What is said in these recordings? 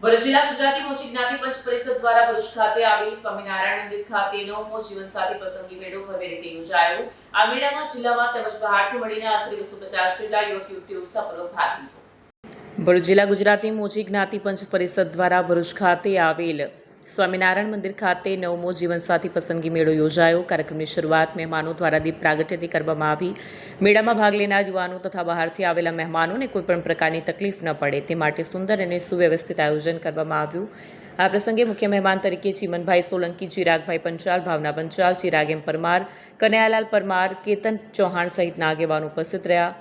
ભરૂચ જિલ્લા ગુજરાતી મોચી જ્ઞાતિ પંચ પરિષદ દ્વારા ભરૂચ ખાતે આવેલ સ્વામિનારાયણ મંદિર ખાતે 9મો જીવનસાથી પસંદગી મેળો ભવ્ય રીતે યોજાયો। આ મેળામાં જિલ્લામાં તેમજ બહારથી મળીને આશરે 250 જેટલા યુવક યુવતીઓ ઉત્સાહપૂર્વક ભાગ લીધો। ભરૂચ જિલ્લા ગુજરાતી મોચી જ્ઞાતિ પંચ પરિષદ દ્વારા ભરૂચ ખાતે આવેલ સ્વામિનારાયણ મંદિર ખાતે 9મો જીવનસાથી પસંદગી મેળો યોજાયો। કાર્યક્રમની શરૂઆત મહેમાનો દ્વારા દીપ પ્રાગટ્યથી કરવામાં આવી। મેળામાં ભાગ લેનાર યુવાનો તથા બહારથી આવેલા મહેમાનોને કોઈપણ પ્રકારની તકલીફ ન પડે તે માટે સુંદર અને સુવ્યવસ્થિત આયોજન કરવામાં આવ્યું। આ પ્રસંગે મુખ્ય મહેમાન તરીકે ચીમનભાઈ સોલંકી, ચિરાગભાઈ પંચાલ, ભાવના પંચાલ, ચિરાગ એમ પરમાર, કનૈયાલાલ પરમાર, કેતન ચૌહાણ સહિતના આગેવાનો ઉપસ્થિત રહ્યા।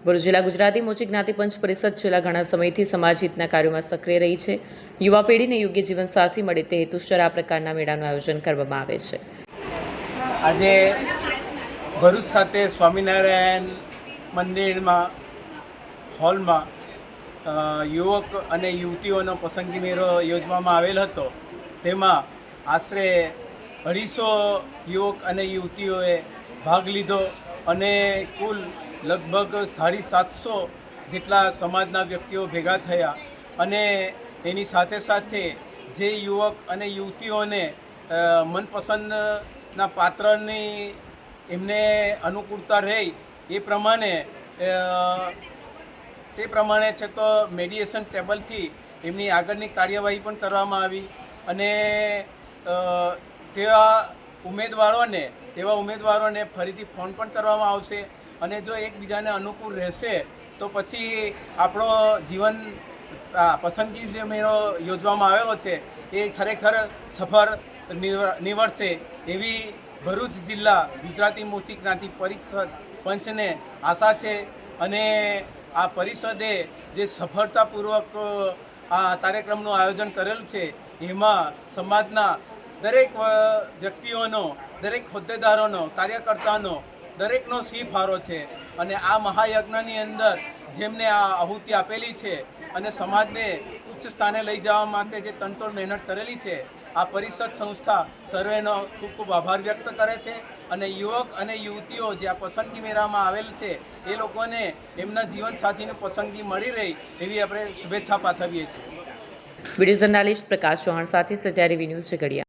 ભરૂચ જિલ્લા ગુજરાતી મોચી જ્ઞાતિ પંચ પરિષદ છેલ્લા ઘણા સમયથી સમાજ હિતના કાર્યોમાં સક્રિય રહી છે। યુવા પેઢીને યોગ્ય જીવનસાથી મળે તે હેતુસર આ પ્રકારના મેળાનું આયોજન કરવામાં આવે છે। આજે ભરૂચ ખાતે સ્વામિનારાયણ મંદિરમાં હોલમાં યુવક અને યુવતીઓનો પસંદગી મેળો યોજવામાં આવેલ હતો। તેમાં આશરે 250 યુવક અને યુવતીઓએ ભાગ લીધો અને કુલ લગભગ 750 જેટલા સમાજના વ્યક્તિઓ ભેગા થયા અને એની સાથે સાથે જે યુવક અને યુવતીઓને મનપસંદના પાત્રની એમને અનુકૂળતા રહી એ પ્રમાણે છે તો મેડિએશન ટેબલથી એમની આગળની કાર્યવાહી પણ કરવામાં આવી અને તેવા ઉમેદવારોને ફરીથી ફોન પણ કરવામાં આવશે અને જો એકબીજાને અનુકૂળ રહેશે તો પછી આપણો જીવન પસંદગી જે મેળો યોજવામાં આવેલો છે એ ખરેખર સફળ નીવડશે એવી ભરૂચ જિલ્લા ગુજરાતી મોચી જ્ઞાતિ પરિષદ પંચને આશા છે। અને આ પરિષદે જે સફળતાપૂર્વક આ કાર્યક્રમનું આયોજન કરેલું છે એમાં સમાજના દરેક વ્યક્તિઓનો, દરેક હોદ્દેદારોનો, કાર્યકર્તાનો દરેકનો સિંહ ફાળો છે અને આ મહાયજ્ઞની અંદર જેમને આ આહુતિ આપેલી છે અને સમાજને ઉચ્ચ સ્થાને લઈ જવા માટે જે તનતોડ મહેનત કરેલી છે આ પરિષદ સંસ્થા સર્વેનો ખૂબ ખૂબ આભાર વ્યક્ત કરે છે અને યુવક અને યુવતીઓ જે આ પસંદગી મેળામાં આવેલ છે એ લોકોને એમના જીવનસાથીની પસંદગી મળી રહી એવી આપણે શુભેચ્છા પાઠવીએ છીએ। વિડીયો જર્નાલિસ્ટ પ્રકાશ ચૌહાણ સાથે સત્યારી ન્યૂઝ ઝઘડિયા।